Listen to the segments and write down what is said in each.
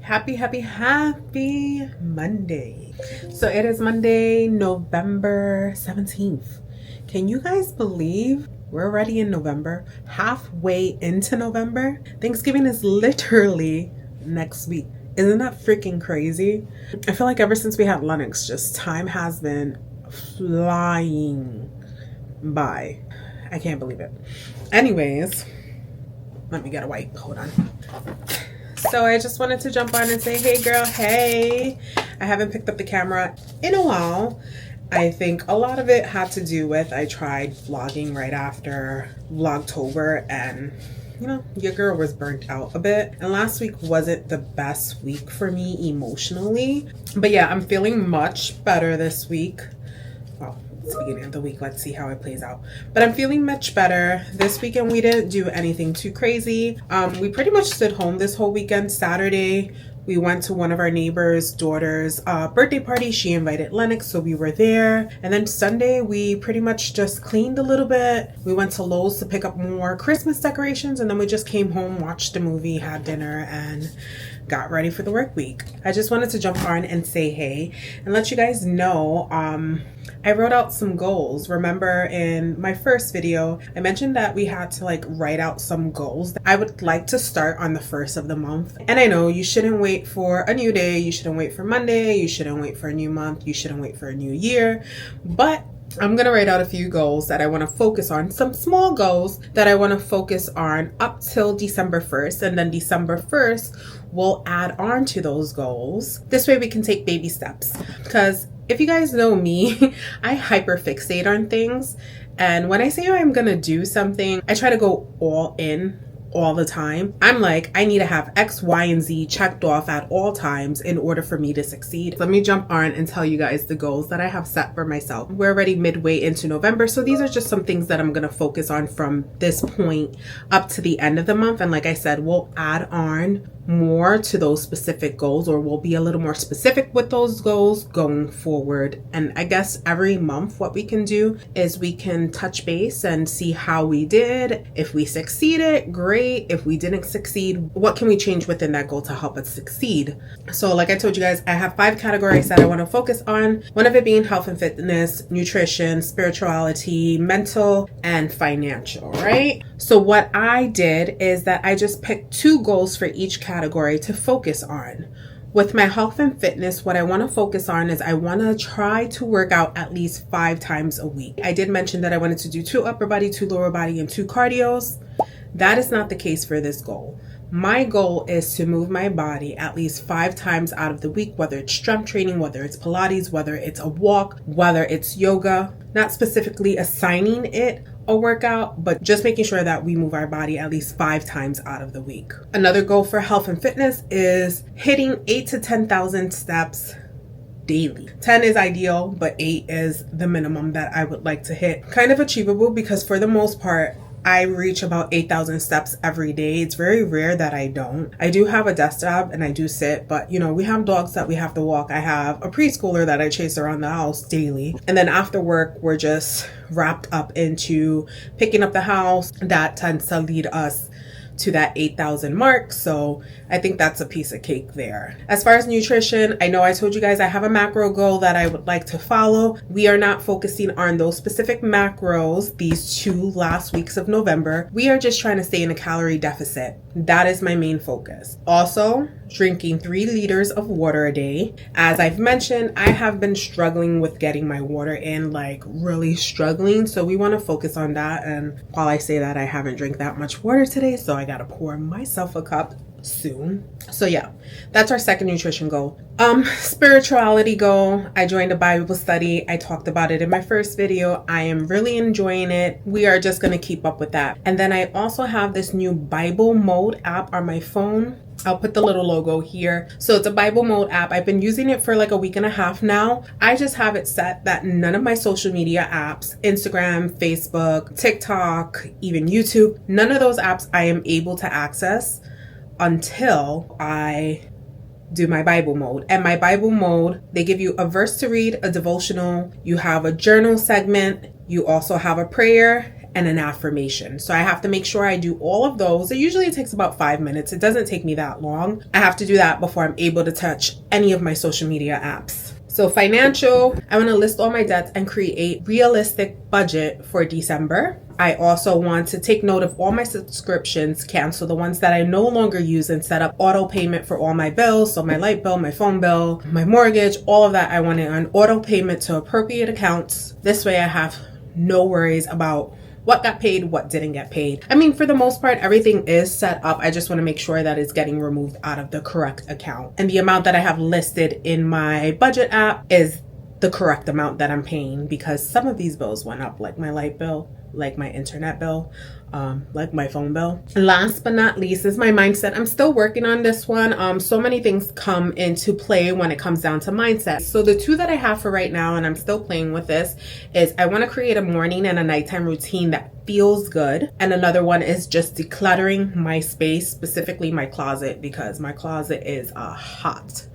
Happy Monday. So it is Monday, November 17th. Can you guys believe we're already in November? Halfway into November? Thanksgiving is literally next week. Isn't that freaking crazy? I feel like ever since we had Lennox, just time has been flying by. I can't believe it. Anyways, let me get a wipe. Hold on. So I just wanted to jump on and say, hey girl, hey. I haven't picked up the camera in a while. I think a lot of it had to do with I tried vlogging right after Vlogtober, and you know, your girl was burnt out a bit. And last week wasn't the best week for me emotionally. But yeah, I'm feeling much better this week. Well, it's the beginning of the week. Let's see how it plays out. But I'm feeling much better. This weekend we didn't do anything too crazy. We pretty much stood home this whole weekend. Saturday, we went to one of our neighbor's daughter's birthday party. She invited Lennox, so we were there. And then Sunday, we pretty much just cleaned a little bit. We went to Lowe's to pick up more Christmas decorations, and then we just came home, watched a movie, had dinner, and got ready for the work week. I just wanted to jump on and say hey and let you guys know I wrote out some goals. Remember in my first video, I mentioned that we had to write out some goals that I would like to start on the first of the month. And I know you shouldn't wait for a new day. You shouldn't wait for Monday. You shouldn't wait for a new month. You shouldn't wait for a new year. But I'm going to write out a few goals that I want to focus on, some small goals that I want to focus on up till December 1st. And then December 1st, we'll add on to those goals. This way we can take baby steps. Because if you guys know me, I hyperfixate on things. And when I say I'm going to do something, I try to go all in all the time. I'm like, I need to have X, Y, and Z checked off at all times in order for me to succeed. Let me jump on and tell you guys the goals that I have set for myself. We're already midway into November, so these are just some things that I'm going to focus on from this point up to the end of the month. And like I said, we'll add on more to those specific goals, or we'll be a little more specific with those goals going forward. And I guess every month what we can do is we can touch base and see how we did. If we succeeded, great. If we didn't succeed, what can we change within that goal to help us succeed? So like I told you guys, I have 5 categories that I want to focus on. One of it being health and fitness, nutrition, spirituality, mental, and financial, right? So what I did is that I just picked 2 goals for each category to focus on. With my health and fitness, what I want to focus on is I want to try to work out at least 5 times a week. I did mention that I wanted to do 2 upper body, 2 lower body, and 2 cardios. That is not the case for this goal. My goal is to move my body at least 5 times out of the week, whether it's strength training, whether it's Pilates, whether it's a walk, whether it's yoga, not specifically assigning it a workout, but just making sure that we move our body at least 5 times out of the week. Another goal for health and fitness is hitting 8,000 to 10,000 steps daily. 10 is ideal, but 8 is the minimum that I would like to hit. Kind of achievable because for the most part, I reach about 8,000 steps every day. It's very rare that I don't. I do have a desk job and I do sit, but you know, we have dogs that we have to walk. I have a preschooler that I chase around the house daily. And then after work, we're just wrapped up into picking up the house. That tends to lead us to that 8,000 mark. So I think that's a piece of cake there. As far as nutrition, I know I told you guys I have a macro goal that I would like to follow. We are not focusing on those specific macros these 2 last weeks of November. We are just trying to stay in a calorie deficit. That is my main focus. Also, drinking 3 liters of water a day. As I've mentioned, I have been struggling with getting my water in, really struggling. So we want to focus on that. And while I say that, I haven't drank that much water today, so I gotta pour myself a cup soon. So yeah, that's our second nutrition goal. Spirituality goal. I joined a Bible study. I talked about it in my first video. I am really enjoying it. We are just going to keep up with that. And then I also have this new Bible mode app on my phone. I'll put the little logo here. So it's a Bible mode app. I've been using it for a week and a half now. I just have it set that none of my social media apps, Instagram, Facebook, TikTok, even YouTube, none of those apps I am able to access until I do my Bible mode. And my Bible mode, they give you a verse to read, a devotional, you have a journal segment, you also have a prayer, and an affirmation. So I have to make sure I do all of those. It usually takes about 5 minutes. It doesn't take me that long. I have to do that before I'm able to touch any of my social media apps. So financial, I want to list all my debts and create realistic budget for December. I also want to take note of all my subscriptions, cancel the ones that I no longer use, and set up auto payment for all my bills. So my light bill, my phone bill, my mortgage, all of that I want it on auto payment to appropriate accounts. This way I have no worries about what got paid, what didn't get paid. I mean, for the most part, everything is set up. I just want to make sure that it's getting removed out of the correct account. And the amount that I have listed in my budget app is the correct amount that I'm paying, because some of these bills went up, like my light bill, like my internet bill, like my phone bill. Last but not least is my mindset. I'm still working on this one. So many things come into play when it comes down to mindset. So the two that I have for right now, and I'm still playing with this, is I want to create a morning and a nighttime routine that feels good. And another one is just decluttering my space, specifically my closet, because my closet is a hot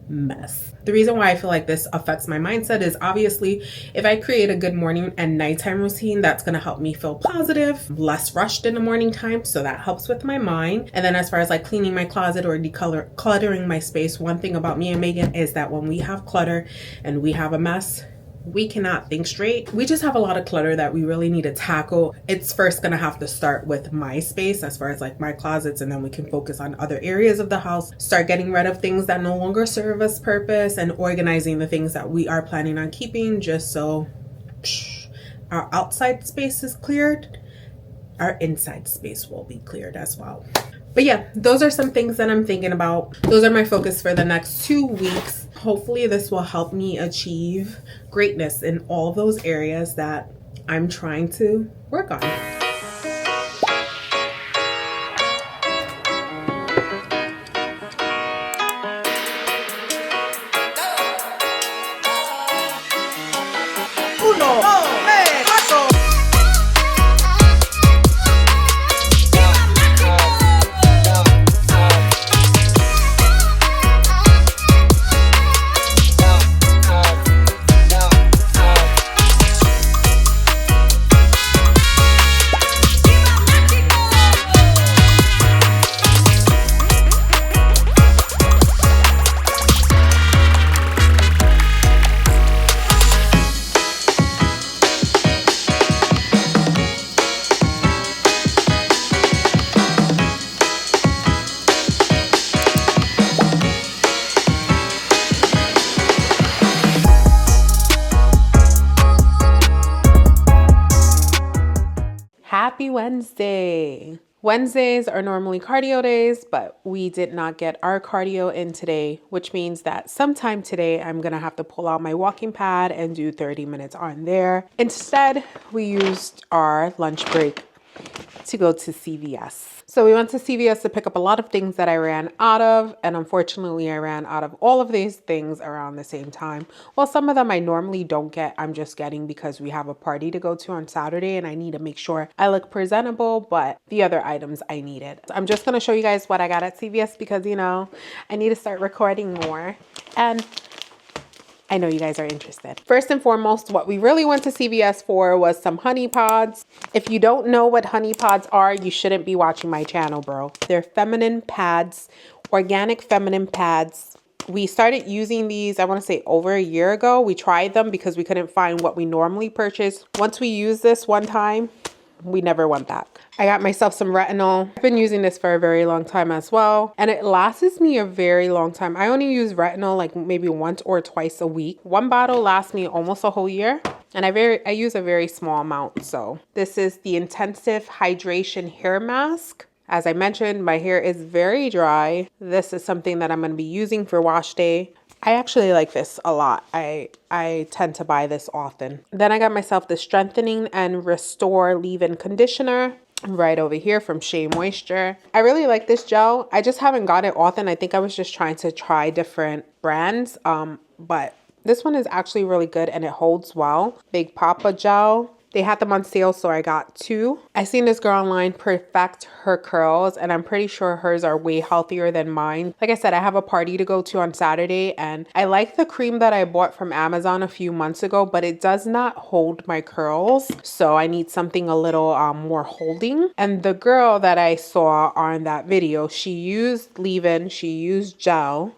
mess. The reason why I feel like this affects my mindset is obviously if I create a good morning and nighttime routine, that's going to help me feel positive, less rushed in the morning time. So that helps with my mind. And then as far as like cleaning my closet or cluttering my space, one thing about me and Megan is that when we have clutter and we have a mess, we cannot think straight. We just have a lot of clutter that we really need to tackle. It's first gonna have to start with my space as far as like my closets, and then we can focus on other areas of the house, start getting rid of things that no longer serve us purpose, and organizing the things that we are planning on keeping, just so our outside space is cleared, our inside space will be cleared as well. But yeah, those are some things that I'm thinking about. Those are my focus for the next 2 weeks. Hopefully this will help me achieve greatness in all of those areas that I'm trying to work on. Happy Wednesday. Wednesdays are normally cardio days, but we did not get our cardio in today, which means that sometime today I'm going to have to pull out my walking pad and do 30 minutes on there. Instead, we used our lunch break to go to CVS. So we went to CVS to pick up a lot of things that I ran out of, and unfortunately I ran out of all of these things around the same time. Well, some of them I normally don't get. I'm just getting because we have a party to go to on Saturday and I need to make sure I look presentable, but the other items I needed. I'm just going to show you guys what I got at CVS because, you know, I need to start recording more, and I know you guys are interested. First and foremost, what we really went to CVS for was some honey pods. If you don't know what honey pods are, you shouldn't be watching my channel, bro. They're feminine pads, organic feminine pads. We started using these, I want to say over a year ago. We tried them because we couldn't find what we normally purchase. Once we used this one time, we never went back. I got myself some retinol. I've been using this for a very long time as well, and it lasts me a very long time. I only use retinol like maybe once or twice a week. One bottle lasts me almost a whole year, and I use a very small amount. So this is the Intensive Hydration Hair Mask. As I mentioned, my hair is very dry. This is something that I'm going to be using for wash day. I actually like this a lot. I tend to buy this often. Then I got myself the Strengthening and Restore Leave-In Conditioner right over here from Shea Moisture. I really like this gel. I just haven't got it often. I think I was just trying to try different brands. But this one is actually really good and it holds well. Big Papa gel. They had them on sale, so I got 2. I seen this girl online perfect her curls, and I'm pretty sure hers are way healthier than mine. Like I said, I have a party to go to on Saturday, and I like the cream that I bought from Amazon a few months ago, but it does not hold my curls, so I need something a little more holding. And the girl that I saw on that video, she used leave-in, she used gel,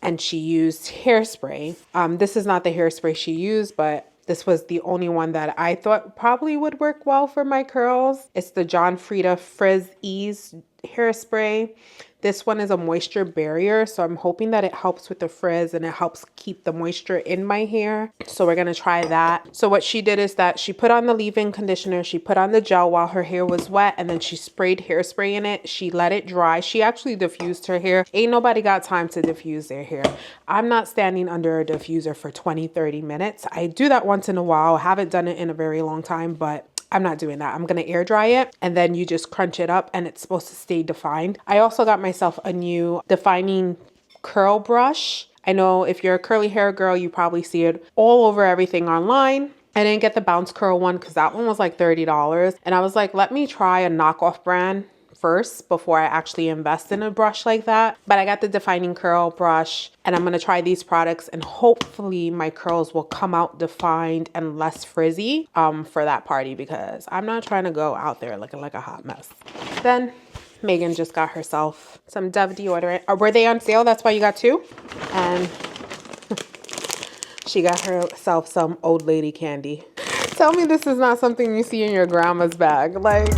and she used hairspray. This is not the hairspray she used, but this was the only one that I thought probably would work well for my curls. It's the John Frieda Frizz Ease hairspray. This one is a moisture barrier, so I'm hoping that it helps with the frizz and it helps keep the moisture in my hair. So we're gonna try that. So what she did is that she put on the leave-in conditioner, she put on the gel while her hair was wet, and then she sprayed hairspray in it. She let it dry. She actually diffused her hair. Ain't nobody got time to diffuse their hair. I'm not standing under a diffuser for 20-30 minutes. I do that once in a while. I haven't done it in a very long time, but I'm not doing that. I'm going to air dry it, and then you just crunch it up and it's supposed to stay defined. I also got myself a new defining curl brush. I know if you're a curly hair girl, you probably see it all over everything online. I didn't get the bounce curl one because that one was like $30. And I was like, let me try a knockoff brand first before I actually invest in a brush like that. But I got the defining curl brush, and I'm going to try these products, and hopefully my curls will come out defined and less frizzy for that party, because I'm not trying to go out there looking like a hot mess. Then Megan just got herself some Dove deodorant. Were they on sale? That's why you got 2. And she got herself some old lady candy. Tell me this is not something you see in your grandma's bag. Like,